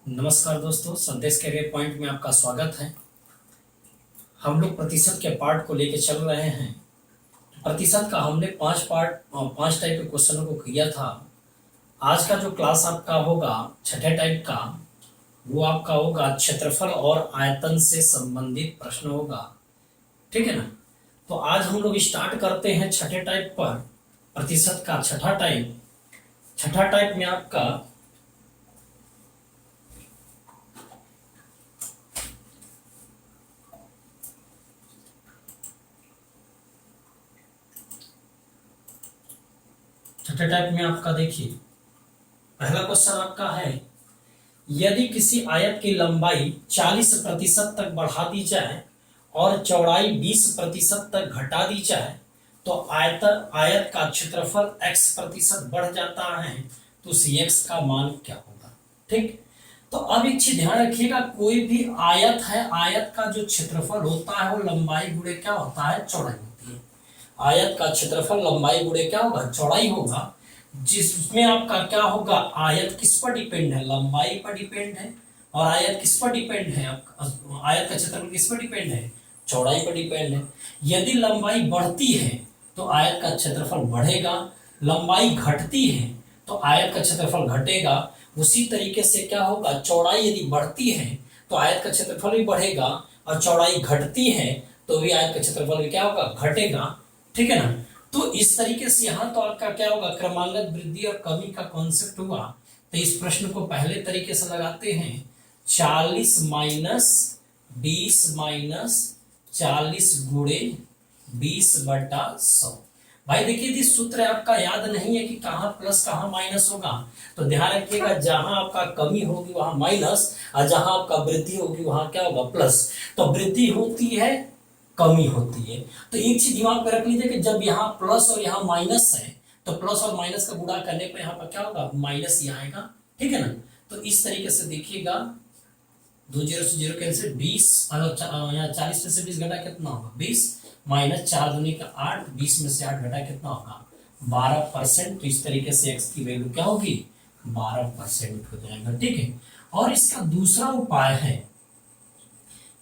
नमस्कार दोस्तों, संदेश कैरियर पॉइंट में आपका स्वागत है। हम लोग प्रतिशत के पार्ट को लेके चल रहे हैं। प्रतिशत का हमने 5 टाइप के क्वेश्चनों को किया था। आज का जो क्लास आपका होगा छठे टाइप का, वो आपका होगा क्षेत्रफल और आयतन से संबंधित प्रश्न होगा। ठीक है ना। तो आज हम लोग स्टार्ट करते हैं छठे टाइप पर, प्रतिशत का छठा टाइप। छठा टाइप में आपका छठे टाइप में आपका देखिए, पहला क्वेश्चन आपका है, यदि किसी आयत की लंबाई 40% तक बढ़ा दी जाए और चौड़ाई 20% तक घटा दी जाए तो आयत का क्षेत्रफल x% बढ़ जाता है, तो उस x का मान क्या होगा। ठीक। तो अब एक चीज ध्यान रखिएगा, कोई भी आयत है, आयत का जो क्षेत्रफल होता है वो लंबाई गुणे क्या होता है, चौड़ाई होती है। आयत का क्षेत्रफल लंबाई गुणे क्या होगा, चौड़ाई होगा। जिसमें आपका क्या होगा, आयत किस पर डिपेंड है, लंबाई पर डिपेंड है। और आयत किस पर डिपेंड है, आयत का क्षेत्रफल किस पर डिपेंड है, चौड़ाई पर डिपेंड है। यदि लंबाई बढ़ती है तो आयत का क्षेत्रफल बढ़ेगा, लंबाई घटती है तो आयत का क्षेत्रफल घटेगा। उसी तरीके से क्या होगा, चौड़ाई यदि बढ़ती है तो आयत का क्षेत्रफल भी बढ़ेगा, और चौड़ाई घटती है तो भी आयत का क्षेत्रफल क्या होगा, घटेगा। ठीक है ना। तो इस तरीके से यहां तो आपका क्या होगा, क्रमांगत वृद्धि और कमी का कॉन्सेप्ट हुआ। तो इस प्रश्न को पहले तरीके से लगाते हैं, 40 माइनस 20 माइनस 40 गुणे 20/100। भाई देखिए, यदि सूत्र आपका याद नहीं है कि कहाँ प्लस कहाँ माइनस होगा, तो ध्यान रखिएगा, जहां आपका कमी होगी वहां माइनस, और जहां आपका वृद्धि होगी वहां क्या होगा, प्लस। तो वृद्धि होती है, कमी होती है। तो एक चीज दिमाग में रख लीजिए कि जब यहाँ प्लस और यहाँ माइनस है तो प्लस और माइनस का गुणा करने पर यहाँ पर क्या होगा, माइनस ही आएगा। ठीक है ना। तो इस तरीके से देखिएगा, 2 0 से 0 कैंसिल, 20 यहाँ 40 में से 20 घटा कितना होगा, 20 माइनस 4 दूनी का 8, 20 में से 8 घटा कितना होगा, 12%। तो इस तरीके से x की वैल्यू क्या होगी, 12% हो जाएगा। ठीक है। और इसका दूसरा उपाय है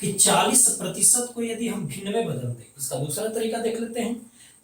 कि 40% को यदि हम भिन्न में बदलते हैं, इसका दूसरा तरीका देख लेते हैं।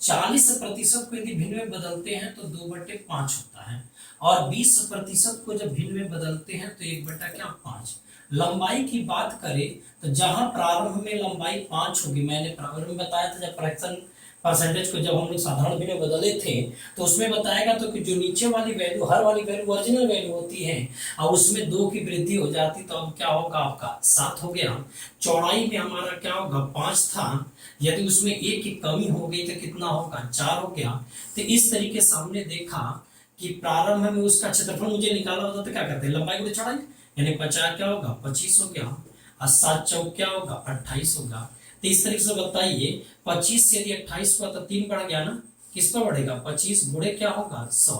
40% को यदि भिन्न में बदलते हैं तो 2/5 होता है, और 20% को जब भिन्न में बदलते हैं तो 1/5। लंबाई की बात करें तो जहां प्रारंभ में लंबाई 5 होगी, मैंने प्रारंभ में बताया था, जब फ्रैक्शन परसेंटेज को जब हम लोग साधारण भिन्न में बदले थे तो उसमें बताएगा तो कि जो नीचे वाली वैल्यू, हर वाली वैल्यू ओरिजिनल वैल्यू होती है, और उसमें 2 की वृद्धि हो जाती, तो अब क्या होगा, आपका 7 हो गया। चौड़ाई में हमारा क्या होगा, 5 था, यदि उसमें 1 की कमी हो गई तो कितना होगा, 4 हो गया। तो इस तरीके से हमने देखा कि प्रारंभ में उसका क्षेत्रफल मुझे निकाला होता तो क्या करते, लंबाई गुणे चौड़ाई, यानी 50 क्या होगा, 25 हो गया, और 7 चौक क्या होगा, 28 होगा। तो इस तरीके से बताइए, 25 से यदि 28 हुआ तो 3 बढ़ गया ना, किस पर बढ़ेगा, 25 गुणे क्या होगा, 100।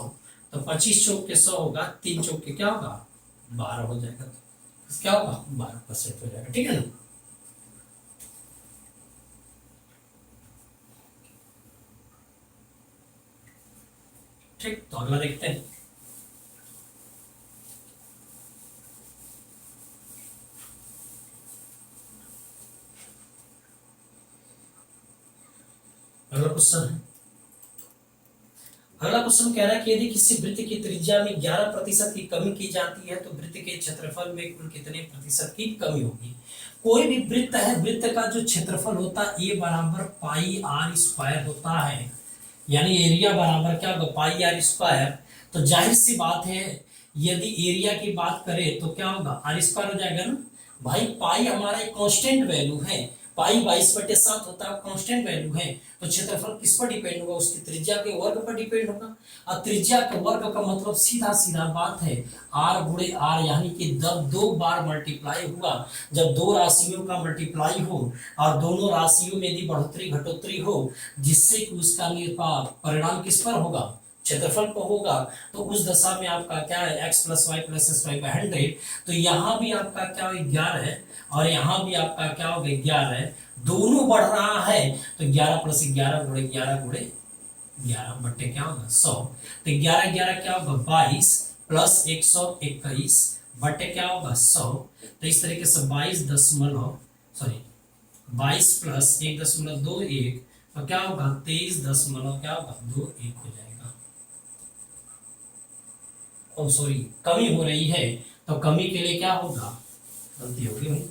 तो 25 चौक के 100 होगा, 3 चौक के क्या होगा, 12 हो जाएगा। तो क्या होगा, 12% हो जाएगा। ठीक है ना। ठीक, तो अगला देखते हैं। अगला क्वेश्चन है, अगला क्वेश्चन कह रहा है कि यदि किसी वृत्त की त्रिज्या में 11% की कमी की जाती है तो वृत्त के क्षेत्रफल में कुल कितने प्रतिशत की कमी होगी। कोई भी वृत्त है, वृत्त का जो क्षेत्रफल होता है a बराबर पाई आर स्क्वायर होता है, यानी एरिया बराबर क्या होगा, पाई आर स्क्वायर। तो जाहिर सी बात है, यदि एरिया की बात करें तो क्या होगा, आर स्क्वायर हो जाएगा ना। भाई पाई हमारा एक कांस्टेंट वैल्यू है, पाई 22/7 होता है, कांस्टेंट वैल्यू है। तो क्षेत्रफल किस पर डिपेंड होगा, उसकी त्रिज्या के वर्ग पर डिपेंड होगा। और त्रिज्या के वर्ग का मतलब सीधा सीधा बात है, आर गुणे आर, यानी कि जब 2 बार मल्टीप्लाई हुआ, जब 2 राशियों का मल्टीप्लाई हो और दोनों राशियों में यदि बढ़ोतरी घटोतरी हो, जिससे कि उसका परिणाम किस पर होगा, क्षेत्रफल पर होगा, तो उस दशा में आपका क्या है, x + y + sy/100। तो यहाँ भी आपका क्या हो, 11 है, और यहाँ भी आपका क्या हो गया, 11 है, दोनों बढ़ रहा है। तो 11 + 11 गुणे 11 गुणे 11 बट्टे क्या होगा, 100। तो 11 11 क्या होगा, 22 + 121 बटे क्या होगा 100। तो इस तरीके से 22 प्लस 1.21 तो क्या होगा 23 क्या होगा 21 हो जाएगा। ओ सॉरी, कमी हो रही है तो कमी के लिए क्या होगा, गलती होगी भाई,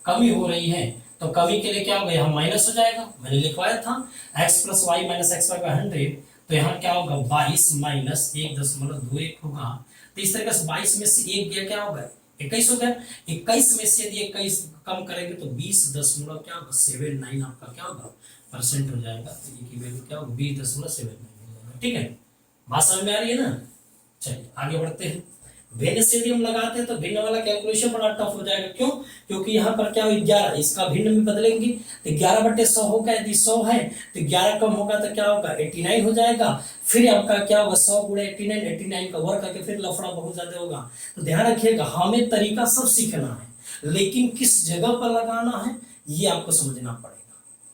कमी हो रही है तो कमी के लिए क्या होगा, यहाँ माइनस हो जाएगा, मैंने लिखवाया था x plus y minus x y by 100। तो यहाँ क्या होगा 22 माइनस 1.21 होगा। तो इस तरीके से 22 में से एक गया क्या होगा 21 हो गया। 21 में से यदि 21 कम करेंगे तो 20 क्या होगा 79 आपका क्या होगा परसेंट हो जाएगा। तो ये की वैल्यू क्या होगा 20.79 हो जाएगा। ठीक है, बात समझ में आ रही है ना। चलिए आगे बढ़ते हैं। भिन्न से यदि हम लगाते हैं तो भिन्न वाला कैलकुलेशन बड़ा टफ हो जाएगा। क्यों? क्योंकि यहाँ पर क्या हो 11, इसका भिन्न में बदलेंगे तो 11/100 होगा। यदि 100 है तो 11 कम होगा तो क्या होगा 89 हो जाएगा। फिर आपका क्या होगा 100 गुणे 89, 89 का वर्ग करके फिर लफड़ा बहुत ज्यादा होगा। तो ध्यान रखिएगा, हमें तरीका सब सीखना है लेकिन किस जगह पर लगाना है ये आपको समझना पड़ेगा।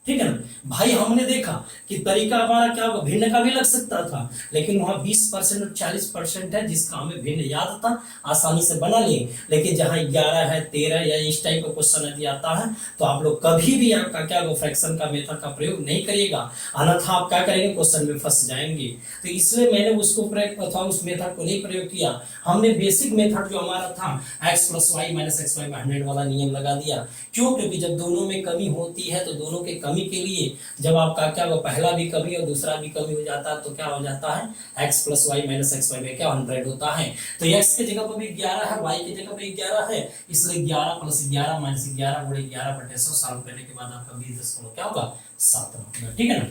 ठीक है ना भाई, हमने देखा कि तरीका हमारा क्या होगा भिन्न का भी लग सकता था लेकिन वहां 20% और 40% है जिसका हमें भिन्न याद था, आसानी से बना लिए। लेकिन जहां 11 है 13 या इस टाइप का क्वेश्चन यदि आता है तो आप लोग कभी भी आपका क्या होगा फ्रैक्शन का मेथड का प्रयोग नहीं करिएगा, अन्यथा आप क्या करेंगे क्वेश्चन में फंस जाएंगे। तो इसलिए मैंने उसको प्रयोग अथवा उस मेथड को नहीं प्रयोग किया। हमने बेसिक मेथड जो हमारा था x plus y minus x y by 100 वाला नियम लगा दिया। क्यों? क्योंकि जब दोनों में कमी होती है तो दोनों के कमी के लिए जब आपका क्या होगा पहला भी कमी और दूसरा भी कमी हो जाता है तो क्या हो जाता है x plus y minus x y में क्या 100 होता है। तो x की जगह पर भी 11 है, y की जगह पर 11 है, इसलिए 11 प्लस 11 माइनस 11 गुणे 11/100 सॉल्व करने के बाद आपका 20 क्या होगा 7 होगा। ठीक है ना।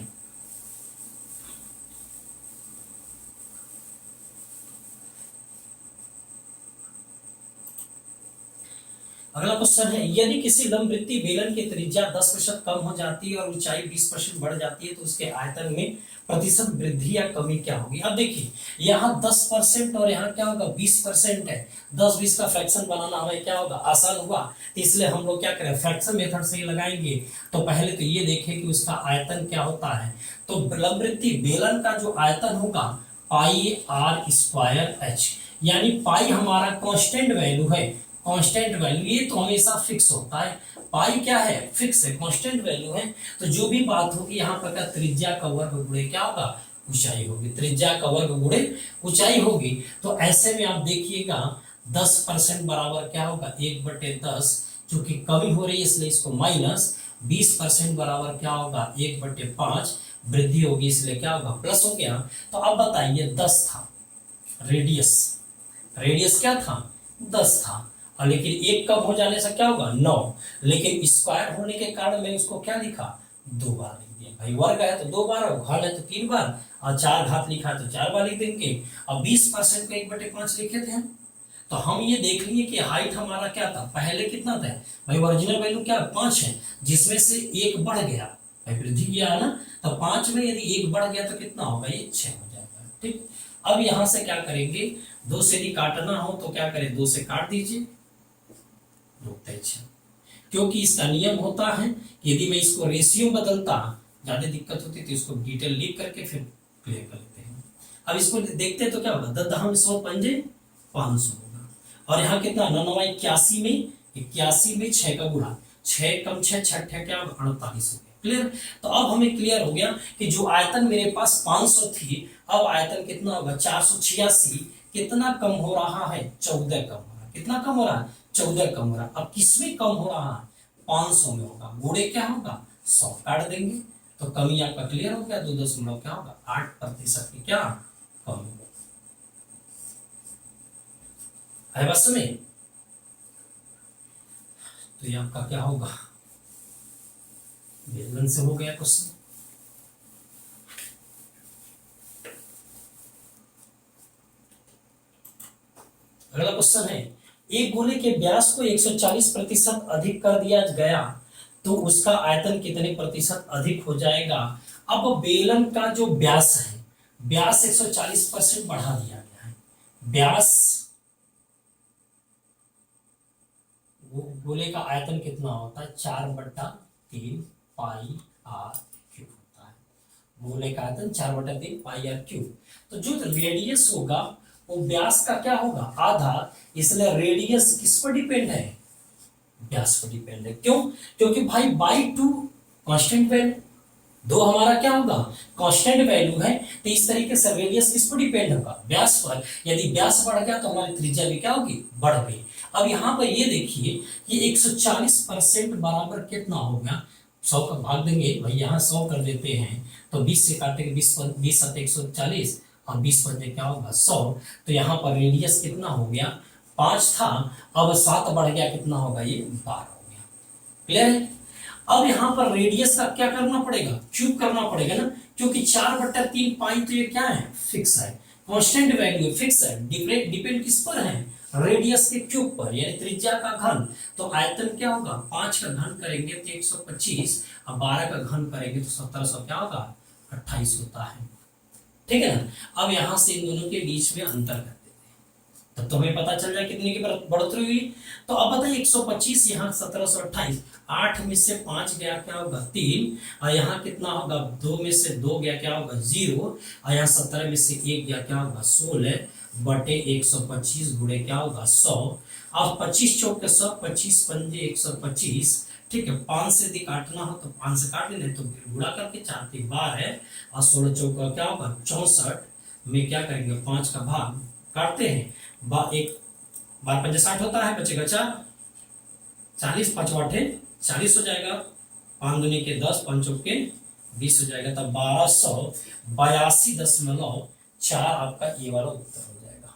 अगला क्वेश्चन है, यदि किसी लंबवृत्तीय बेलन की त्रिज्या 10% कम हो जाती है और ऊंचाई 20% बढ़ जाती है तो उसके आयतन में प्रतिशत वृद्धि या कमी क्या होगी। अब देखिए यहाँ 10% और यहाँ क्या होगा 20% है। 10-20 का फ्रैक्शन बनाना हमें क्या होगा आसान हुआ, तो इसलिए हम लोग क्या करें फ्रैक्शन मेथड से ही लगाएंगे। तो पहले तो ये देखें कि उसका आयतन क्या होता है। तो लंबवृत्तीय बेलन का जो आयतन होगा पाई आर स्क्वायर एच, यानी पाई हमारा कांस्टेंट वैल्यू है। कांस्टेंट वैल्यू ये तो हमेशा फिक्स होता है, पाई क्या है फिक्स है, कांस्टेंट वैल्यू है। तो जो भी बात होगी यहाँ पर क्या त्रिज्या का वर्ग गुणे क्या होगा ऊंचाई होगी, त्रिज्या का वर्ग गुणे ऊंचाई होगी। तो ऐसे में आप देखिएगा 10% बराबर क्या होगा 1/10, चूंकि कमी हो रही है इसलिए इसको माइनस। 20% बराबर क्या होगा 1/5, वृद्धि होगी इसलिए क्या होगा प्लस हो गया। तो अब बताइए 10 था रेडियस, रेडियस क्या था 10 था और लेकिन एक कम हो जाने से क्या होगा 9, लेकिन स्क्वायर होने के कारण मैंने उसको क्या लिखा 2 बार लिख दिया। भाई वर्ग है तो 2 बार और घन है तो 3 बार और 4 घात लिखा है तो 4 बार लिख देंगे। और 20% को 1/5 लिखे थे हम। तो हम ये देख लिए कि हाइट हमारा क्या था पहले कितना था भाई, ओरिजिनल वैल्यू क्या 5 है जिसमें से एक बढ़ गया भाई वृद्धि किया है ना। तो 5 में यदि एक बढ़ गया तो कितना होगा ये 6 हो जाएगा। ठीक, अब यहां से क्या करेंगे 2 से यदि काटना हो तो क्या करें 2 से काट दीजिए, क्योंकि इसका नियम होता है कि यदि मैं इसको रेशियो बदलता ज्यादा दिक्कत होती तो इसको डिटेल लिख करके फिर क्लियर कर लेते हैं। अब इसको देखते तो क्या होगा 10 पंजे 500 होगा और यहाँ कितना 9 81 में 81 में 6 का गुणा 6 कम 6 6 क्या होगा 48 हो गया। क्लियर। तो अब हमें क्लियर हो गया कि जो आयतन मेरे पास 500 थी अब आयतन कितना होगा 486, कितना कम हो रहा है 14 कम हो रहा है। कितना कम हो रहा है 14 कम हो रहा है। अब किसमें कम हो रहा है 500 में होगा, गुणे क्या होगा 100 काट देंगे तो कमी आपका क्लियर हो गया। 2 क्या होगा 8% की क्या कमी है बस में। तो ये आपका क्या होगा बेलन से हो गया क्वेश्चन। अगला क्वेश्चन है, एक गोले के व्यास को 140% अधिक कर दिया गया तो उसका आयतन कितने प्रतिशत अधिक हो जाएगा। अब बेलन का जो व्यास है व्यास 140% बढ़ा दिया गया है। व्यास गोले का आयतन कितना होता है 4/3 पाई आर क्यूब होता है। गोले का आयतन 4/3 पाई आर क्यूब। तो जो रेडियस होगा वो व्यास का क्या होगा, आधा, इसलिए रेडियस किस पर डिपेंड है, व्यास पर डिपेंड है। क्यों, क्योंकि भाई बाई टू कांस्टेंट वैल्यू, दो हमारा क्या होगा, कांस्टेंट वैल्यू है, तो इस तरीके से रेडियस किस पर डिपेंड होगा, व्यास पर। यदि व्यास बढ़ गया तो हमारी त्रिज्या भी क्या होगी, बढ़ गई। अब यहाँ पर ये देखिए कि 140% बराबर कितना हो गया, 100 का भाग देंगे भाई, यहाँ 100 कर देते हैं तो 20 से काटेंगे, 20 7 140 और 20 पंजे क्या होगा 100। तो यहाँ पर रेडियस कितना हो गया, 5 था, अब 7 बढ़ गया, कितना होगा ये 12 हो गया। क्लियर है। अब यहाँ पर रेडियस का क्या करना पड़ेगा, क्यूब करना पड़ेगा ना, क्योंकि 4/3 पाई तो ये क्या है, फिक्स है, कांस्टेंट वैल्यू फिक्स है, डिपेंड किस पर है, रेडियस के क्यूब पर, यानी त्रिज्या का घन। तो आयतन क्या होगा, 5 का घन करेंगे तो 125, और 12 का घन करेंगे तो 1700 क्या होगा, 28 होता है। ठीक है ना। अब यहां से इन दोनों के बीच में अंतर कर देते हैं, तब तो हमें पता चल जाए कितने की बढ़ोतरी हुई। तो अब बताइए 125 यहाँ 1728, 8 में से 5 गया क्या होगा 3, और यहाँ कितना होगा 2 में से 2 गया क्या होगा 0, और यहाँ 17 में से 1 गया क्या होगा 16 बटे 125 गुणे क्या होगा 100। अब 25 चौक के 100, 25 पंजे 125, ठीक है। 5 से यदि काटना हो तो 5 से काट लेना, तो गुणा करके 4 3 12 है, और 16 चौक का क्या होगा 64 में क्या करेंगे 5 का भाग काटते हैं, एक 12 पंजे 60 होता है, बचेगा 4, 40 5 8 40 हो जाएगा, 5 दूनी के 10 5 चौके 20 हो जाएगा, तब 1282.4 आपका ये वाला उत्तर हो जाएगा।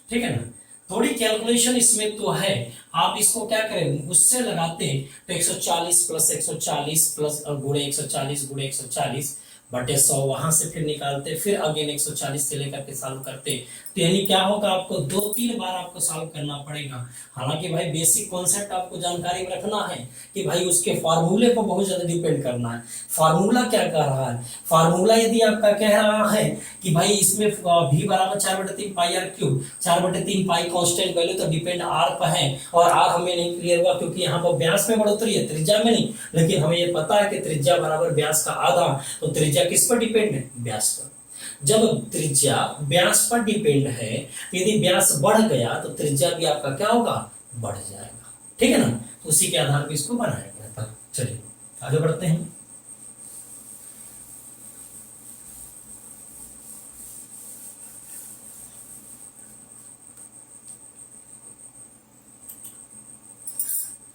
ठीक है ना। थोड़ी कैलकुलेशन इसमें तो है, आप इसको क्या करें उससे लगाते हैं तो 140 प्लस 140 प्लस गुणे 140 गुणे 140 बटे 100, वहां से फिर निकालते, फिर अगेन 140 से लेकर के सॉल्व करते, तो यानी क्या होगा, आपको 2-3 बार आपको सॉल्व करना पड़ेगा। हालांकि भाई बेसिक कॉन्सेप्ट आपको जानकारी में रखना है कि भाई उसके फार्मूले पर बहुत ज्यादा डिपेंड करना है। फार्मूला क्या कह रहा है, फार्मूला यदि आपका कह रहा है कि भाई इसमें v बराबर 4/3 pi r cube, 4/3 pi constant value, तो डिपेंड आर पर है, और आर हमें नहीं क्लियर हुआ क्योंकि यहाँ पर व्यास में बढ़ोतरी है, त्रिज्या में नहीं। लेकिन हमें ये पता है कि त्रिज्या बराबर व्यास का आधा, तो त्रिज्या किस पर डिपेंड है, व्यास पर। जब त्रिज्या व्यास पर डिपेंड है, यदि व्यास बढ़ गया तो त्रिज्या भी आपका क्या होगा, बढ़ जाएगा। ठीक है ना। तो उसी के आधार पर इसको बनाया गया था। चलिए आगे बढ़ते हैं।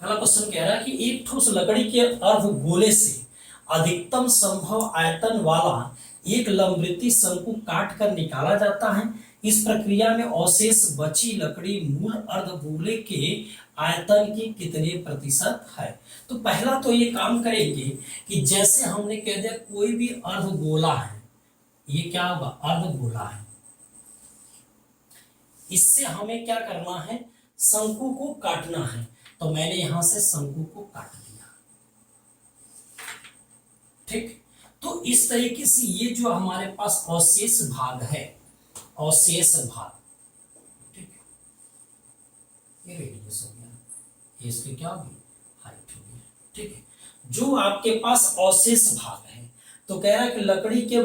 पहला क्वेश्चन कह रहा है कि एक ठोस लकड़ी के अर्धगोले से अधिकतम संभव आयतन वाला एक लंबवृत्तीय शंकु काट कर निकाला जाता है। इस प्रक्रिया में अवशेष बची लकड़ी मूल अर्धगोले के आयतन की कितने प्रतिशत है। तो पहला तो ये काम करेंगे कि जैसे हमने कह दिया कोई भी अर्धगोला है, ये क्या होगा, अर्धगोला है, इससे हमें क्या करना है, शंकु को काटना है। तो मैंने यहां से शंकु को काट दिया। ठीक। तो इस तरीके से ये जो हमारे पास अवशेष भाग है, अवशेष भाग, ठीक है, ये रेडियस हो गया, ये इसकी क्या होगी, हाइट होगी। ठीक है। जो आपके पास अवशेष भाग है, तो कह रहा है कि लकड़ी के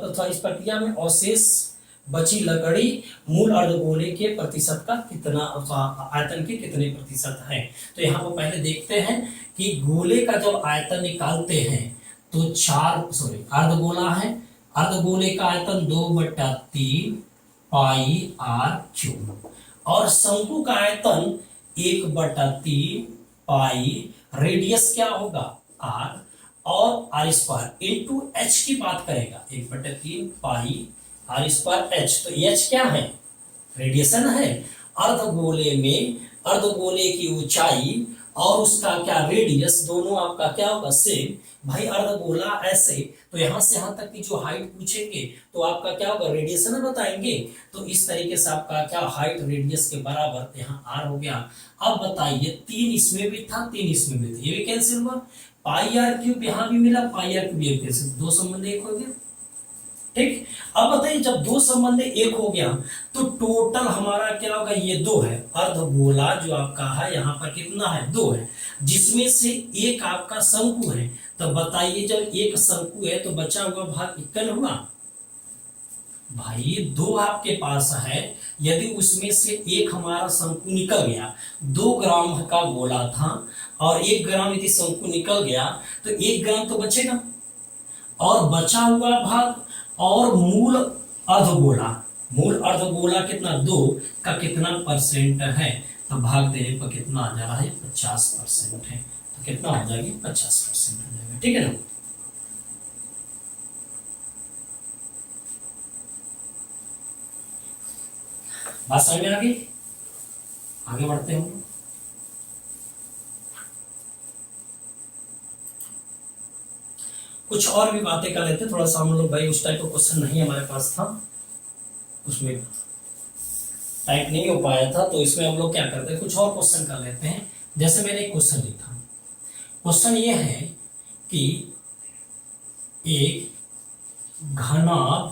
तथा इस प्रक्रिया में अवशेष बची लकड़ी मूल अर्धगोले के प्रतिशत का कितना, आयतन के कितने प्रतिशत है। तो यहाँ पर पहले देखते हैं कि गोले का जब आयतन निकालते हैं तो अर्धगोला है, अर्धगोले का आयतन 2/3 पाई आर क्यूब, और शंकु का आयतन 1/3 पाई, रेडियस क्या होगा आर, और आर स्क्वायर इंटू एच की बात करेगा, 1/3 पाई आर स्क्वायर एच। तो एच क्या है, रेडिएशन है। अर्धगोले में अर्धगोले की ऊंचाई और उसका क्या रेडियस, दोनों आपका क्या होगा सेम। भाई अर्धगोला ऐसे, तो यहां से यहां तक की जो हाइट पूछेंगे तो आपका क्या होगा, रेडिएशन बताएंगे। तो इस तरीके से आपका क्या हाइट रेडियस के बराबर यहाँ आर हो गया। अब बताइए 3 इसमें भी था, 3 इसमें भी था, ये भी कैंसिल हुआ, पाई आर क्यूब यहाँ भी मिला, पाई आर क्यूब ये कैंसिल, दो संबंध एक हो गया। ठीक। अब बताइए जब दो संबंध एक हो गया तो टोटल हमारा क्या होगा, ये 2 है, अर्धगोला जो आपका है यहाँ पर कितना है, 2 है, जिसमें से एक आपका शंकु है। तो बताइए जब एक शंकु है तो बचा हुआ भाग इक्वल हुआ, भाई दो आपके पास है, यदि उसमें से एक हमारा शंकु निकल गया, 2 ग्राम का गोला था और 1 ग्राम यदि शंकु निकल गया तो 1 ग्राम तो बचेगा, और बचा हुआ भाग और मूल अर्धगोला, मूल अर्धगोला कितना 2 का कितना परसेंट है, तो भाग देने पर कितना आ जा रहा है 50% है, तो कितना हो जाएगी 50% हो जाएगा। ठीक है ना। बात समझ में आ गई, आगे बढ़ते हैं। कुछ और भी बातें कर लेते, थोड़ा सा हम लोग भाई उस टाइप का क्वेश्चन नहीं हमारे पास था, उसमें टाइप नहीं हो पाया था, तो इसमें हम लोग क्या करते हैं कुछ और क्वेश्चन कर लेते हैं। जैसे मैंने एक क्वेश्चन लिखा, क्वेश्चन ये है कि एक घनाभ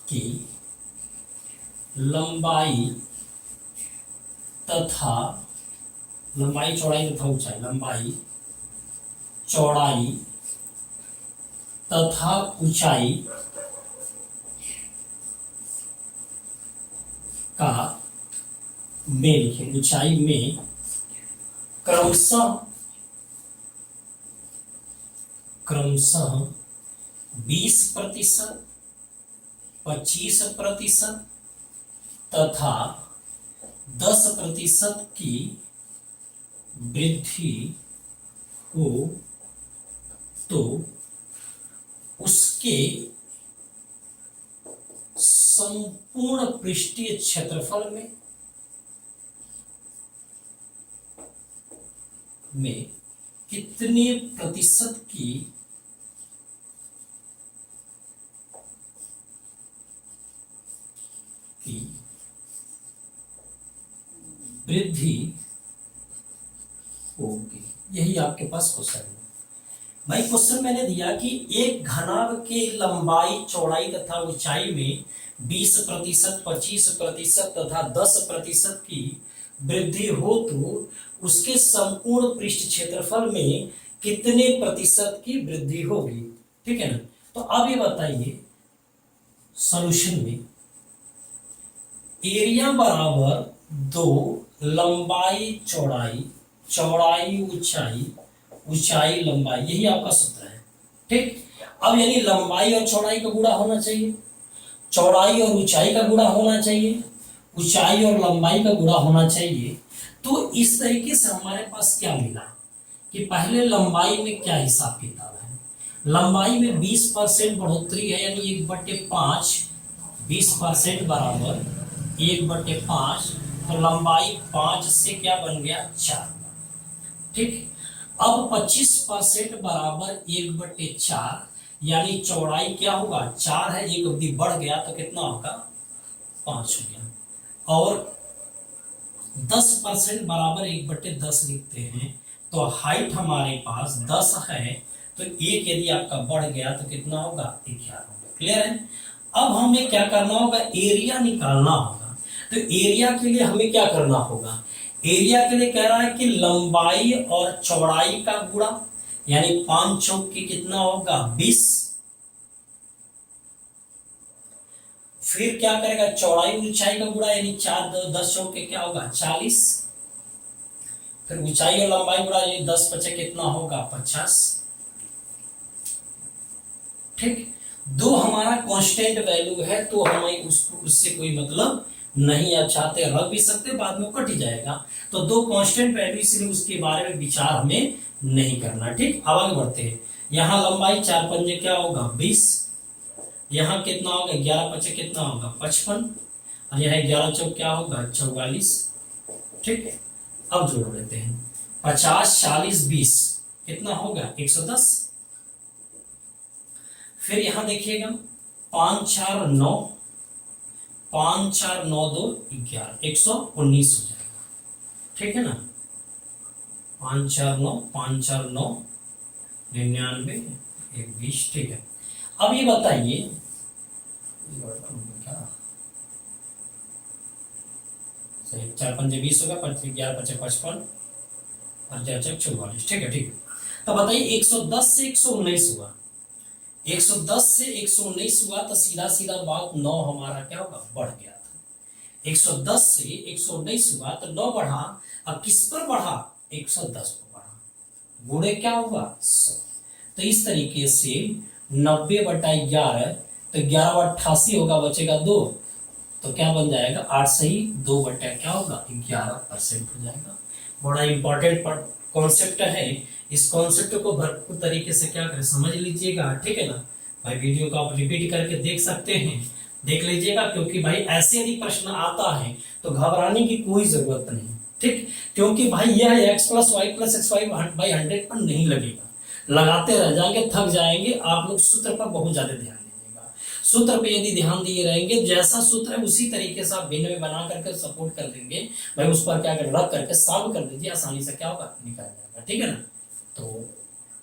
की लंबाई तथा लंबाई चौड़ाई तथा ऊंचाई, लंबाई चौड़ाई तथा ऊंचाई का में लिखे, ऊंचाई में क्रमशः 20%, 25% तथा 10% की वृद्धि हो तो उसके संपूर्ण पृष्ठीय क्षेत्रफल में कितने प्रतिशत की वृद्धि होगी। यही आपके पास क्वेश्चन है भाई। क्वेश्चन मैंने दिया कि एक घनाभ के लंबाई चौड़ाई तथा ऊंचाई में 20%, 25% तथा 10% की वृद्धि हो तो उसके संपूर्ण पृष्ठ क्षेत्रफल में कितने प्रतिशत की वृद्धि होगी। ठीक है ना। तो अब ये बताइए सॉल्यूशन में एरिया बराबर 2 लंबाई चौड़ाई, चौड़ाई ऊंचाई, ऊंचाई लंबाई, यही आपका सूत्र है। ठीक। अब यानी लंबाई और चौड़ाई का गुणा होना चाहिए, चौड़ाई और ऊंचाई का गुणा होना चाहिए, ऊंचाई और लंबाई का गुणा होना चाहिए। तो इस तरीके से हमारे पास क्या मिला कि पहले लंबाई में क्या हिसाब किताब है, लंबाई में 20% बढ़ोतरी है, यानी 1/5, 20% बराबर 1/5, तो लंबाई 5 से क्या बन गया 4। ठीक। अब 25% बराबर 1/4, यानी चौड़ाई क्या होगा 4 है, एक अवधि बढ़ गया तो कितना होगा 5 हो गया। और 10% बराबर 1/10 लिखते हैं, तो हाइट हमारे पास 10 है, तो एक यदि आपका बढ़ गया तो कितना होगा 11 होगा। क्लियर है। अब हमें क्या करना होगा, एरिया निकालना होगा। तो एरिया के लिए हमें क्या करना होगा, एरिया के लिए कह रहा है कि लंबाई और चौड़ाई का गुणा, यानी 5 चौक की कितना होगा 20, फिर क्या करेगा चौड़ाई ऊंचाई का गुणा, यानी 4 10 चौक के क्या होगा 40, फिर ऊंचाई और लंबाई गुणा, ये 10 पचे कितना होगा 50। ठीक। दो हमारा कांस्टेंट वैल्यू है, तो हमें उससे कोई मतलब नहीं, आप चाहते रख भी सकते, बाद में कट ही जाएगा। तो दो कांस्टेंट वैल्यू, इसलिए उसके बारे में विचार हमें नहीं करना। ठीक। अब आगे बढ़ते हैं। यहाँ लंबाई 4 पंजे क्या होगा 20, यहाँ कितना होगा 11 पचे कितना होगा 55, और यहाँ 11 चौक क्या होगा 44। ठीक है। अब जोड़ लेते हैं 50, 40, 20 कितना होगा 110। फिर यहां देखिएगा 5 4 9, 5 4 9 2 11, 119 हो जाएगा। ठीक है ना। 5 4 9, 5 4 9 99 1 20। ठीक है। अब ये बताइए सही, 4 पंजे 20 होगा, 11 पचे 55 और 4 4 44। ठीक है। ठीक है। तो बताइए 110 से 119 हुआ, 110 से 119 हुआ तो सीधा सीधा बात 9 हमारा क्या होगा, बढ़ गया था। 110 से 119 हुआ तो 9 बढ़ा। अब किस पर बढ़ा, 110 पर बढ़ा, गुणे क्या हुआ 100। तो इस तरीके से 90/11, तो 11/88 होगा, बचेगा 2, तो क्या बन जाएगा 8 सही 2 बटा क्या होगा 11% हो जाएगा। बड़ा इंपॉर्टेंट कॉन्सेप्ट है, इस कॉन्सेप्ट को भरपूर तरीके से क्या करें समझ लीजिएगा, ठीक है ना भाई। वीडियो को आप रिपीट करके देख सकते हैं, देख लीजिएगा, क्योंकि भाई ऐसे यदि प्रश्न आता है तो घबराने की कोई जरूरत नहीं, ठीक। क्योंकि भाई यह x + y + xy/100 पर नहीं लगेगा, लगाते रह जाएंगे, थक जाएंगे आप लोग। सूत्र पर बहुत ज्यादा ध्यान दीजिएगा, सूत्र पे यदि ध्यान दिए रहेंगे, जैसा सूत्र है उसी तरीके से आप भिन्न में बना करके सपोर्ट कर देंगे भाई, उस पर क्या कर रख करके सॉल्व कर दीजिए, आसानी से क्या होगा निकल जाएगा, ठीक है ना। तो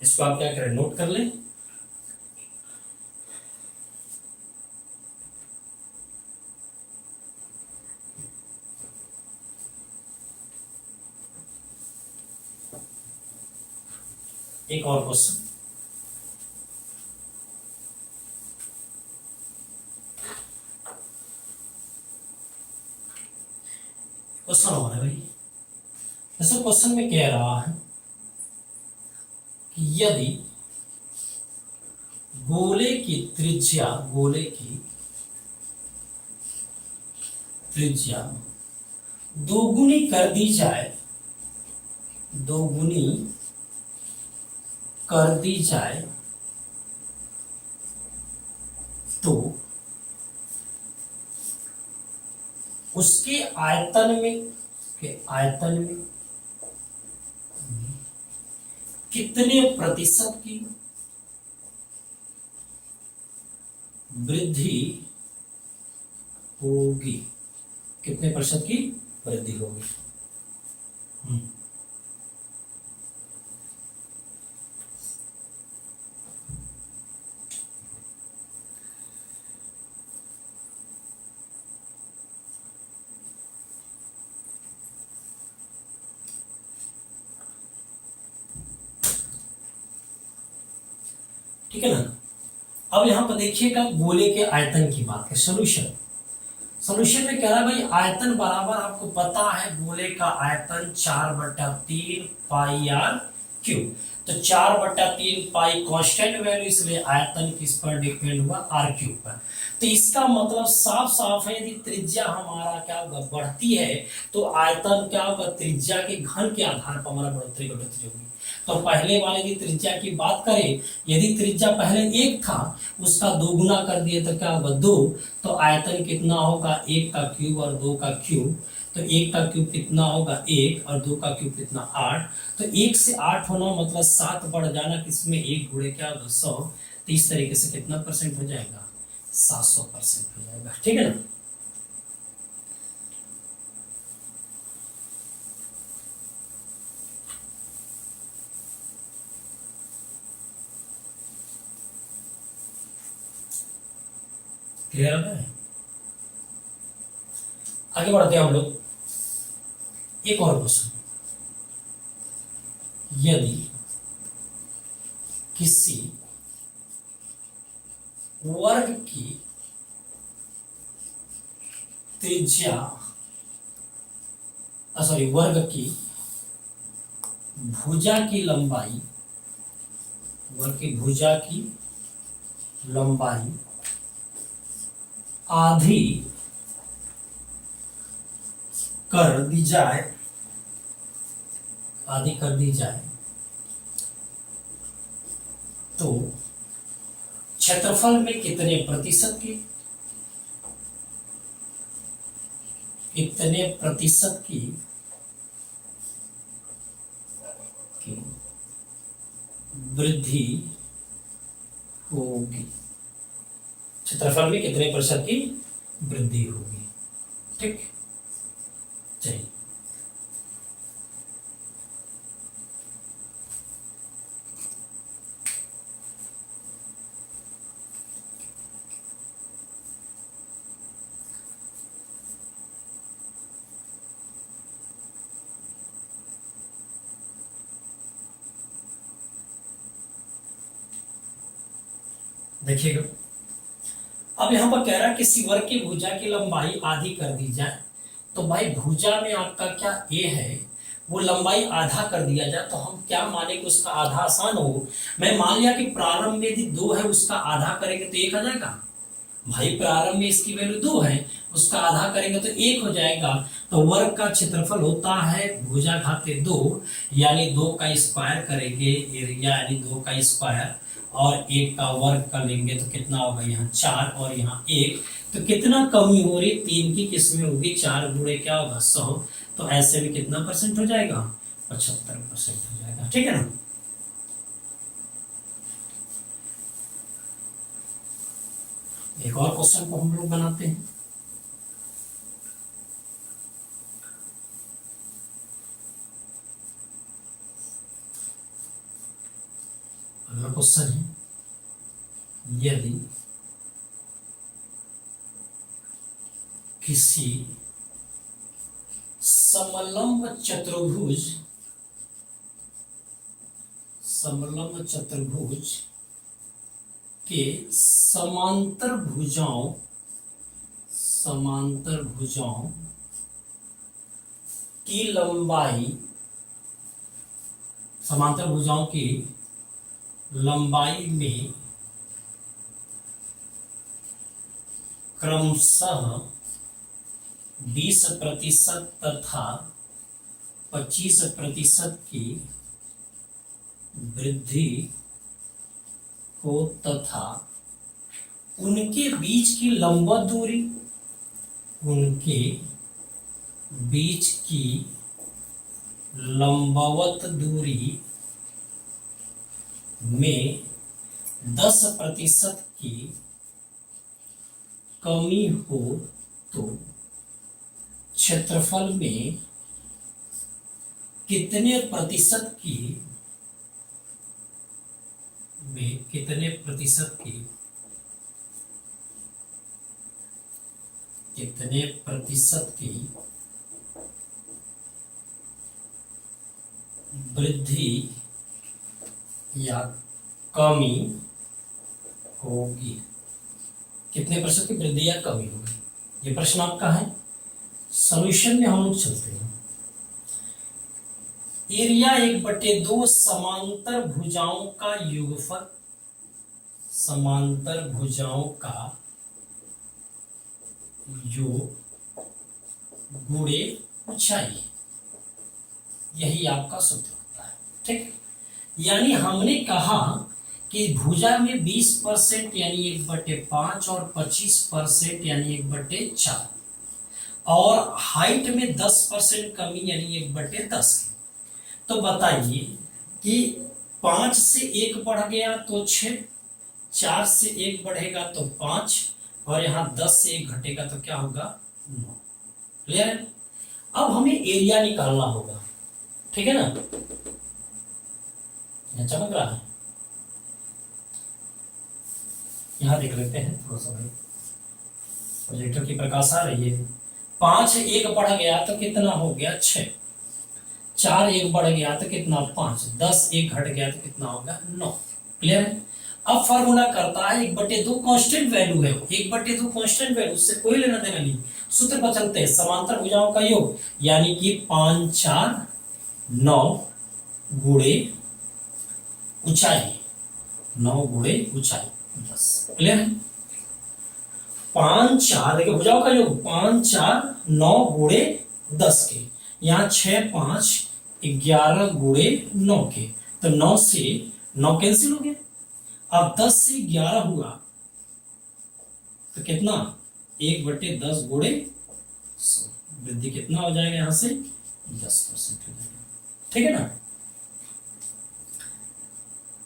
इसको आप क्या करें नोट कर लें। एक और क्वेश्चन, क्वेश्चन हो रहा है भाई। जैसे क्वेश्चन में कह रहा है कि यदि गोले की त्रिज्या, गोले की त्रिज्या दोगुनी कर दी जाए, दोगुनी कर दी जाए, तो उसके आयतन में, के आयतन में कितने प्रतिशत की वृद्धि होगी, कितने प्रतिशत की वृद्धि होगी। ठीक है ना। अब यहां पर देखिएगा गोले के आयतन की बात है, सोल्यूशन, सोल्यूशन में कह रहा है भाई आयतन बराबर आपको पता है, गोले का आयतन 4/3 पाई आर क्यूब। तो 4/3 पाई कांस्टेंट वैल्यू, इसलिए आयतन किस पर डिपेंड हुआ, आर क्यूब पर। तो इसका मतलब साफ साफ है, यदि त्रिज्या हमारा क्या होगा बढ़ती है, तो आयतन क्या होगा त्रिज्या के घन के आधार पर हमारा बढ़ोतरी घटोतरी होगी। तो पहले वाले की त्रिज्या की बात करें, यदि त्रिज्या पहले 1 था, उसका 2 गुना कर दिए तो क्या होगा 2, तो आयतन कितना होगा 1 का क्यूब और 2 का क्यूब। तो 1 का क्यूब कितना होगा 1 और 2 का क्यूब कितना 8। तो 1 से 8 होना मतलब 7 बढ़ जाना, किसमें 1 गुणे क्या होगा 100। तो इस तरीके से कितना परसेंट हो जाएगा 700% हो जाएगा, ठीक है ना। क्लियर है। आगे बढ़ते हैं हम लोग, एक और क्वेश्चन, यदि किसी वर्ग की त्रिज्या, सॉरी वर्ग की भुजा की लंबाई, वर्ग की भुजा की लंबाई आधी कर दी जाए, आधी कर दी जाए, तो क्षेत्रफल में कितने प्रतिशत की, कितने प्रतिशत की वृद्धि होगी, क्षेत्रफल में कितने प्रतिशत की वृद्धि होगी, ठीक। चलिए देखिएगा, अब यहाँ पर कह रहा है किसी वर्ग की भुजा की लंबाई आधी कर दी जाए। तो भाई भुजा में आपका क्या ए है, वो लंबाई आधा कर दिया जाए, तो हम क्या माने कि उसका आधा आसान हो। मैं मान लिया कि प्रारंभ में यदि 2 है, उसका आधा करेंगे तो 1 आ जाएगा। भाई प्रारंभ में इसकी वैल्यू 2 है, उसका आधा करेंगे तो 1 हो जाएगा। तो वर्ग का क्षेत्रफल होता है भुजा घाते 2, यानी 2 का स्क्वायर करेंगे एरिया, यानी 2 का स्क्वायर और 1 का वर्ग कर लेंगे तो कितना होगा, यहाँ 4 और यहाँ 1। तो कितना कमी हो रही, 3 की किस्में होगी, 4 गुणे क्या होगा 100। तो ऐसे में कितना परसेंट हो जाएगा, 75% हो जाएगा। ठीक है ना। एक और क्वेश्चन को हम लोग बनाते हैं। अगला क्वेश्चन है, यदि किसी समलंब चतुर्भुज के समांतर भुजाओं की लंबाई में क्रमशः 20% तथा 25% की वृद्धि हो तथा उनके बीच की लंबवत दूरी में 10% की कमी हो तो क्षेत्रफल में कितने प्रतिशत की वृद्धि या कमी होगी, कितने प्रतिशत की वृद्धि या कमी होगी, ये प्रश्न आपका है। सॉल्यूशन में हम लोग चलते हैं। एरिया 1/2 समांतर भुजाओं का योगफल, समांतर भुजाओं का योग गुणे ऊंचाई, यही आपका सूत्र होता है। ठीक, यानी हमने कहा कि भुजा में 20% यानी 1/5 और 25% यानी 1/4 और हाइट में 10% कमी यानी 1/10 की। तो बताइए कि 5 से 1 बढ़ गया तो 6, 4 से 1 बढ़ेगा तो 5 और यहाँ 10 से 1 घटेगा तो क्या होगा 9। क्लियर है। अब हमें एरिया निकालना होगा, ठीक है ना। यह चमक रहा है, यहां देख लेते हैं थोड़ा सा भाई, प्रोजेक्टर की प्रकाश आ रही है। 5 1 बढ़ गया तो कितना हो गया 6, 4 1 बढ़ गया तो कितना 5, 10 1 घट गया तो कितना होगा 9। क्लियर है। अब फॉर्मूला करता है 1/2 कांस्टेंट वैल्यू है, 1/2 कांस्टेंट वैल्यू से कोई लेना देना नहीं। सूत्र पर चलते हैं, समांतर भुजाओं का योग यानी कि 5 4 9 गुणे ऊंचाई, 9 गुणे ऊंचाई 10। क्लियर है। 5 4 देखिए भुजाओं का योग 5 4 9 गुणे 10 के, यहाँ 6 5 11 गुणे 9 के, तो 9 से 9 कैंसिल हो गया। अब 10 से 11 हुआ तो कितना 1/10 गुणे 100, वृद्धि कितना हो जाएगा यहां से 10% हो जाएगा। ठीक है ना,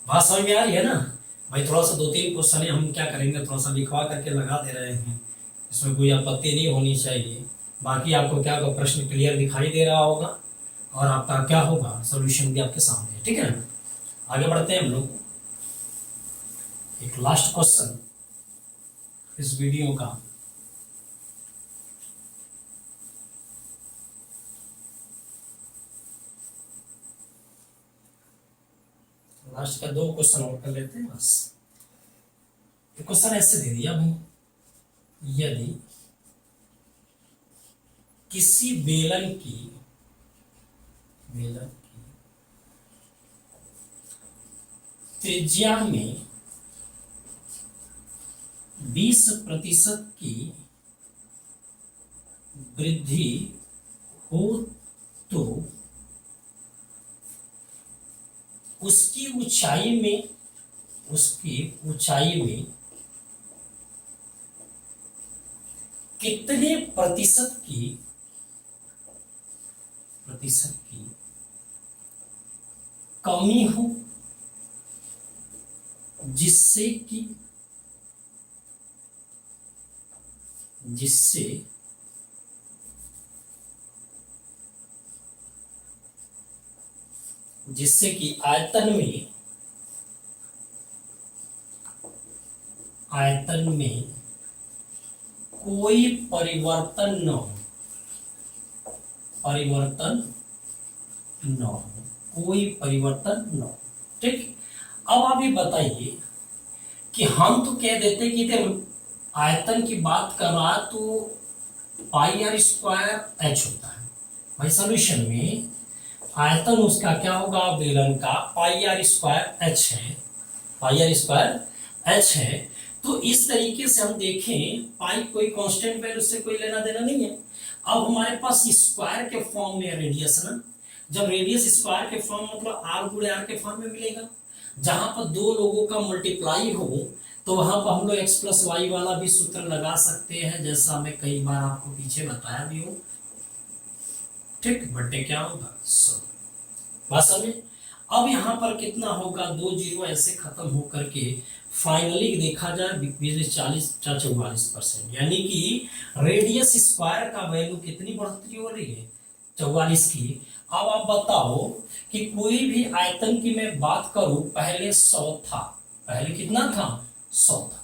बात समझ में आ रही है ना भाई। थोड़ा सा 2-3 क्वेश्चन हम क्या करेंगे, थोड़ा सा लिखवा करके लगा दे रहे हैं, इसमें कोई आपत्ति नहीं होनी चाहिए। बाकी आपको क्या होगा, प्रश्न क्लियर दिखाई दे रहा होगा और आपका क्या होगा सॉल्यूशन भी आपके सामने है। ठीक है ना, आगे बढ़ते हैं हम लोग। एक लास्ट क्वेश्चन इस वीडियो का, लास्ट का 2 क्वेश्चन और कर लेते हैं बस। क्वेश्चन ऐसे दे दिया भाई, यदि किसी बेलन की त्रिज्या में 20% की वृद्धि हो तो उसकी ऊंचाई में कितने प्रतिशत की कमी हो, जिससे कि आयतन में कोई परिवर्तन न हो, कोई परिवर्तन न हो। ठीक, अब आप ये बताइए कि हम तो कह देते कि आयतन की बात कर रहा तो पाई आर स्क्वायर एच होता है भाई। सॉल्यूशन में आयतन उसका क्या होगा, बेलन का पाई आर स्क्वायर एच है। तो इस तरीके से हम देखें, पाई कोई कांस्टेंट वैल्यू से कोई लेना देना नहीं है। अब हमारे पास स्क्वायर के फॉर्म में रेडियस ना, जब रेडियस स्क्वायर के फॉर्म मतलब आर गुणे आर के फॉर्म में मिलेगा, जहां पर दो लोगों का मल्टीप्लाई हो तो वहां पर हम लोग एक्स प्लस वाई वाला भी सूत्र लगा सकते हैं, जैसा मैं कई बार आपको पीछे बताया भी हूं। ठीक, बटे क्या होगा 100। बस अब यहां पर कितना होगा, 2 जीरो ऐसे खत्म होकर के फाइनली देखा जाए 44%, यानी कि रेडियस स्क्वायर का वैल्यू कितनी बढ़ोतरी हो रही है, 44 की। अब आप बताओ कि कोई भी आयतन की मैं बात करूं, पहले 100 था, पहले कितना था 100 था।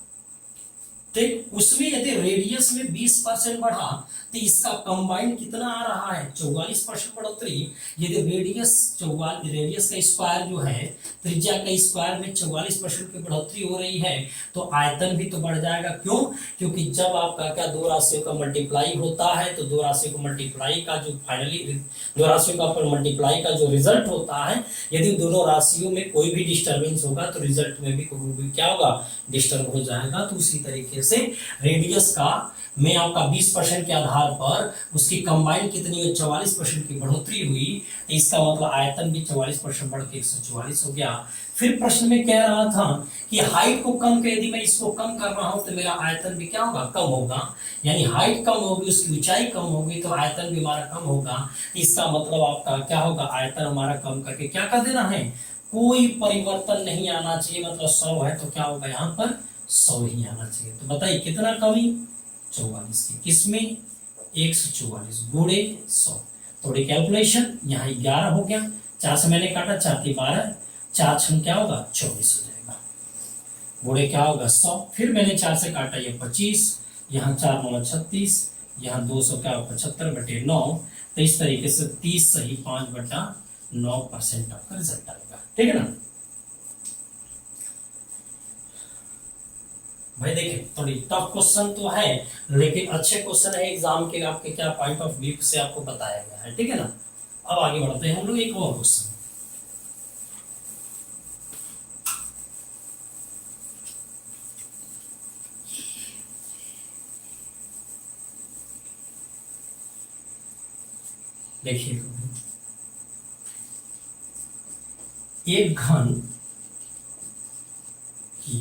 ठीक, उसमें यदि रेडियस में 20% बढ़ा तो इसका कंबाइंड कितना आ रहा है, 44% बढ़ोतरी। यदि रेडियस का स्क्वायर जो है, त्रिज्या का स्क्वायर में 44% की बढ़ोतरी हो रही है, तो आयतन भी तो बढ़ जाएगा। क्यों? क्योंकि जब आपका क्या दो राशियों का मल्टीप्लाई होता है तो दो राशियों का मल्टीप्लाई का जो दो राशियों का मल्टीप्लाई का जो रिजल्ट होता है, यदि दोनों राशियों में कोई भी डिस्टर्बेंस होगा तो रिजल्ट में भी क्या होगा, डिस्टर्ब हो जाएगा। तो उसी तरीके से रेडियस का में आपका 20% के आधार पर उसकी कंबाइन कितनी है, 44% की बढ़ोतरी हुई, तो इसका मतलब आयतन भी 44% बढ़ के 144 हो गया। फिर प्रश्न में कह रहा था कि हाइट को कम कर, यदि मैं इसको कम कर रहा हूं तो मेरा आयतन भी क्या होगा, कम होगा। यानी हाइट कम होगी, उसकी ऊंचाई कम होगी, तो आयतन भी हमारा कम होगा। इसका मतलब आपका क्या होगा, आयतन हमारा कम करके क्या कर देना है, कोई परिवर्तन नहीं आना चाहिए। मतलब 100 है तो क्या होगा, यहाँ पर 100 ही आना चाहिए। तो बताइए कितना कमी, 44 की, किसमें 144 गुणे 100। थोड़ी कैलकुलेशन, यहाँ 11 हो गया, 4 से मैंने काटा, 4 की 12, 4 छन क्या होगा 24 हो जाएगा, गुणे क्या होगा 100। फिर मैंने 4 से काटा, ये 25, यहाँ 4 9 36, यहाँ 200 क्या होगा 75 बटे 9। तो इस तरीके से 30 सही 5/9% आपका रिजल्ट आएगा। ठीक है ना भाई। देखिए थोड़ी टफ क्वेश्चन तो है, लेकिन अच्छे क्वेश्चन है एग्जाम के, आपके क्या पॉइंट ऑफ व्यू से आपको बताया गया है। ठीक है ना, अब आगे बढ़ते हैं हम लोग एक और क्वेश्चन। देखिए एक घन की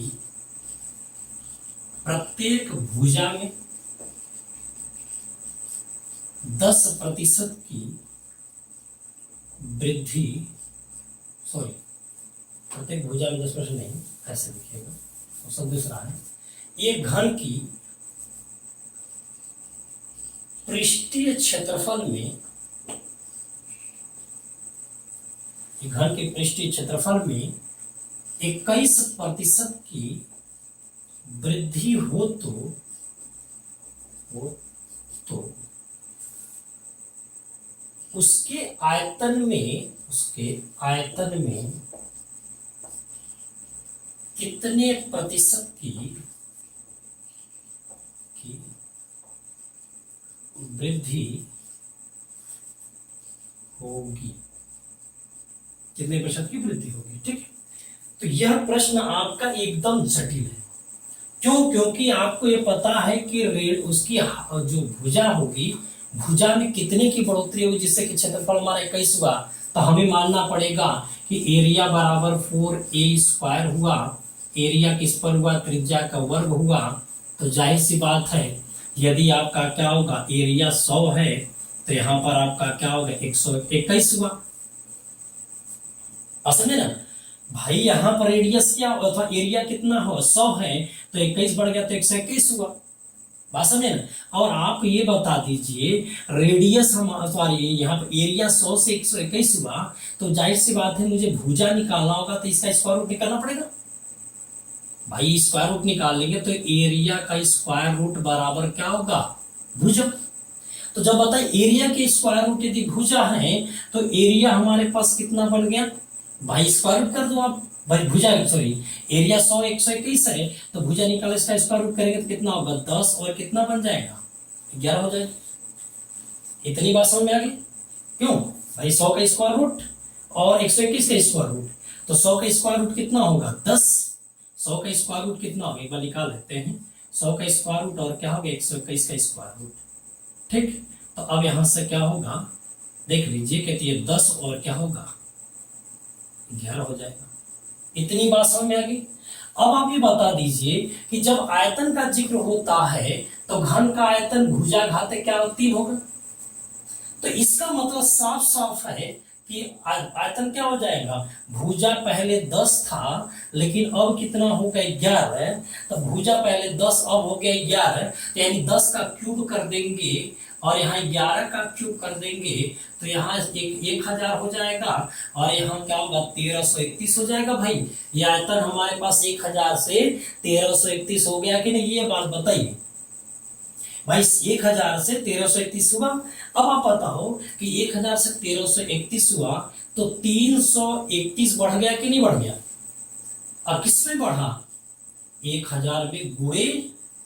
प्रत्येक भुजा में 10% की वृद्धि, सॉरी प्रत्येक भुजा में 10% नहीं, ऐसे लिखिएगा, क्वेश्चन दूसरा है। एक घन की पृष्ठीय क्षेत्रफल में, घन के पृष्ठीय क्षेत्रफल में 21% की वृद्धि हो तो उसके आयतन में कितने प्रतिशत की वृद्धि होगी, कितने प्रतिशत की वृद्धि होगी। ठीक है, तो यह प्रश्न आपका एकदम जटिल है। क्यों? क्योंकि आपको ये पता है कि उसकी जो भुजा होगी, भुजा में कितने की बढ़ोतरी होगी, जिससे कि क्षेत्रफल हमारा 21 हुआ। तो हमें मानना पड़ेगा कि एरिया बराबर 4a² हुआ। एरिया किस पर हुआ? त्रिज्या का वर्ग हुआ। तो जाहिर सी बात है, यदि आपका क्या होगा, एरिया 100 है तो यहाँ पर आपका क्या होगा, 121 हुआ। समझे ना भाई, यहाँ पर रेडियस क्या होगा, अथवा एरिया कितना हो, 100 है तो 21 बढ़ गया तो 121 हुआ। बात समझे ना। और आप ये बता दीजिए, रेडियस हम सॉरी यहाँ पर एरिया 100 से 121 हुआ, तो जाहिर सी बात है मुझे भुजा निकालना होगा, तो इसका स्क्वायर रूट निकालना पड़ेगा। भाई स्क्वायर रूट निकाल लेंगे तो एरिया का स्क्वायर रूट बराबर क्या होगा, भुजा। तो जब बताइए एरिया के स्क्वायर रूट यदि भुजा है तो एरिया हमारे पास कितना बन गया भाई, स्क्वायर रूट कर दो आप भाई। भुजा सॉरी एरिया 100 121 है तो भुजा निकाले इसका स्क्वायर रूट करेंगे तो कितना होगा, 10 और कितना बन जाएगा, 11 हो जाएगा। इतनी बात समझ में आ गई। क्यों भाई, 100 का स्क्वायर रूट और 121 का स्क्वायर रूट, तो 100 का स्क्वायर रूट कितना होगा, 10। 100 का स्क्वायर रूट कितना होगा, एक बार निकाल लेते हैं। 100 का स्क्वायर रूट और क्या होगा, 121 का स्क्वायर रूट। ठीक, तो अब यहां से क्या होगा, देख लीजिए, कहती है 10 और क्या होगा, 11 हो जाएगा। इतनी बात समझ में आ गई। अब आप ये बता दीजिए कि जब आयतन का जिक्र होता है तो घन का आयतन भुजा घाते क्या 3 होगा। तो इसका मतलब साफ साफ है कि आयतन क्या हो जाएगा, भुजा पहले 10 था लेकिन अब कितना हो गया, 11। तो भुजा पहले 10 अब हो गया 11, तो यानी 10 का क्यूब कर देंगे और यहाँ 11 का क्यूब कर देंगे तो यहाँ 1000 हो जाएगा और यहाँ क्या होगा, 1331 हो जाएगा। भाई ये आयतन हमारे पास 1000 से 1331 हो गया कि नहीं, ये बात बताइए भाई। 1000 से 1331 हुआ। अब आप बताओ कि 1000 से 1331 हुआ तो 331 बढ़ गया कि नहीं बढ़ गया। अब किसमें बढ़ा, 1000 में गुणे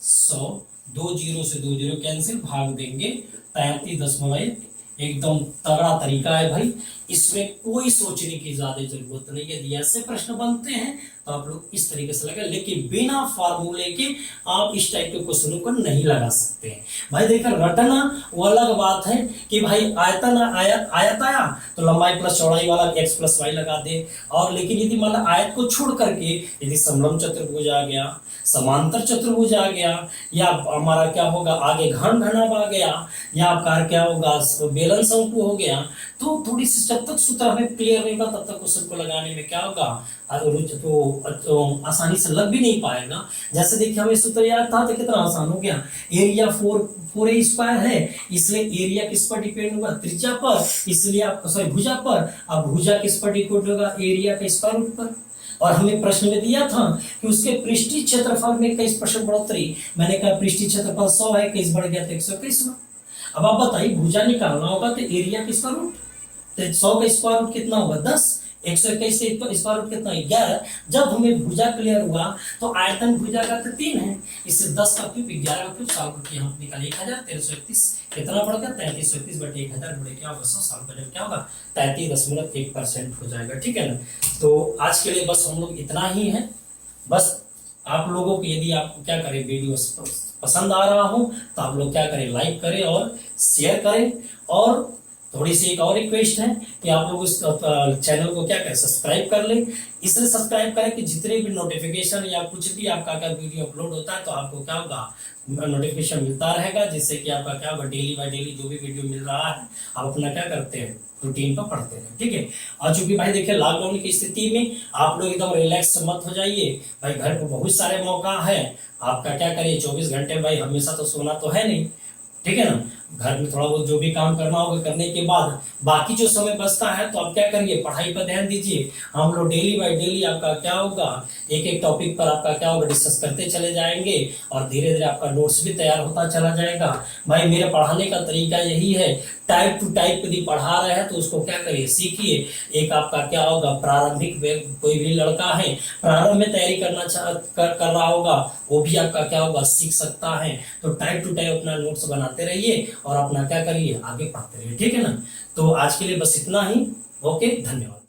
100, 2 जीरो से 2 जीरो कैंसिल, भाग देंगे 33.1। एकदम तगड़ा तरीका है भाई, इसमें कोई सोचने की ज्यादा जरूरत नहीं है। यदि ऐसे प्रश्न बनते हैं तो आप लोग इस तरीके से लगा, लेकिन बिना फार्मूले के आप इस टाइप के क्वेश्चनों को नहीं लगा सकते हैं भाई। देखा, रटना वो अलग बात है कि भाई आयतन आयत आया तो लंबाई प्लस चौड़ाई वाला x प्लस वाई लगा दे। और लेकिन यदि मान आयत को छोड़ करके यदि समलंब चतुर्भुज आ गया, समांतर चतुर्भुज आ गया, या हमारा क्या होगा आगे घन घनाभ आ गया, या आपका क्या होगा बेलन शंकु हो गया, तो थोड़ी सी जब तक सूत्र हमें क्लियर नहीं होगा तब तक क्वेश्चन को लगाने में क्या होगा, तो आसानी से लग भी नहीं पाएगा। जैसे देखिए हमें सूत्र याद था तो कितना आसान हो गया, एरिया 4a² है, इसलिए एरिया किस पर डिपेंड होगा, त्रिज्या पर, इसलिए आप सॉरी भुजा पर। अब भुजा किस पर डिपेंड होगा, एरिया के स्क्वायर रूट पर। और हमें प्रश्न में दिया था कि उसके पृष्ठीय क्षेत्रफल में 21% बढ़ोतरी, मैंने कहा पृष्ठीय क्षेत्रफल 100 है, 21 बढ़ गया तो 121 हुआ। अब आप बताइए भुजा निकालना होगा तो एरिया किसका रूट, तो 100 का स्क्वायर रूट कितना होगा 10, 121 से स्क्वायर रूट कितना 11। जब हमें भुजा क्लियर हुआ तो आयतन भुजा का तो 3 है, इससे 10 का क्यूब 11 का क्यूब 100 का यहाँ निकालिए 1331 कितना पड़ गया 3331 बटे 1000 बटे क्या होगा 100 साल बटे क्या होगा 33.1% हो जाएगा। ठीक है ना। तो आज के लिए बस हम लोग इतना ही है। बस आप लोगों को यदि आपको क्या करें वीडियो पसंद आ रहा हो तो आप लोग क्या करें, लाइक करें और शेयर करें। और थोड़ी सी एक और रिक्वेस्ट है कि आप लोग इस चैनल को क्या करें, सब्सक्राइब कर लें। इसलिए सब्सक्राइब करें कि जितने भी नोटिफिकेशन या कुछ भी आपका क्या वीडियो अपलोड होता है तो आपको क्या होगा नोटिफिकेशन मिलता रहेगा, जिससे कि आपका क्या होगा डेली बाय डेली जो भी वीडियो मिल रहा है आप अपना क्या करते हैं रूटीन पर पढ़ते हैं। ठीक है। और चूंकि भाई देखिए लॉकडाउन की स्थिति में आप लोग एकदम रिलैक्स मत हो जाइए भाई, घर पर बहुत सारे मौका है, आपका क्या करिए 24 घंटे भाई हमेशा तो सोना तो है नहीं। ठीक है ना, घर में थोड़ा बहुत जो भी काम करना होगा करने के बाद बाकी जो समय बचता है तो आप क्या करिए पढ़ाई पर ध्यान दीजिए। हम लोग डेली बाय डेली आपका क्या होगा एक एक टॉपिक पर आपका क्या होगा डिस्कस करते चले जाएंगे और धीरे धीरे आपका नोट्स भी तैयार होता चला जाएगा। भाई मेरे पढ़ाने का तरीका यही है, टाइप टू टाइप यदि पढ़ा रहे हैं तो उसको क्या करिए सीखिए। एक आपका क्या होगा प्रारंभिक कोई भी लड़का है प्रारंभ में तैयारी करना कर रहा होगा वो भी आपका क्या होगा सीख सकता है। तो टाइप टू टाइप अपना नोट्स बनाते रहिए और अपना क्या करिए, आगे पढ़ते रहिए, ठीक है ना। तो आज के लिए बस इतना ही। ओके, धन्यवाद।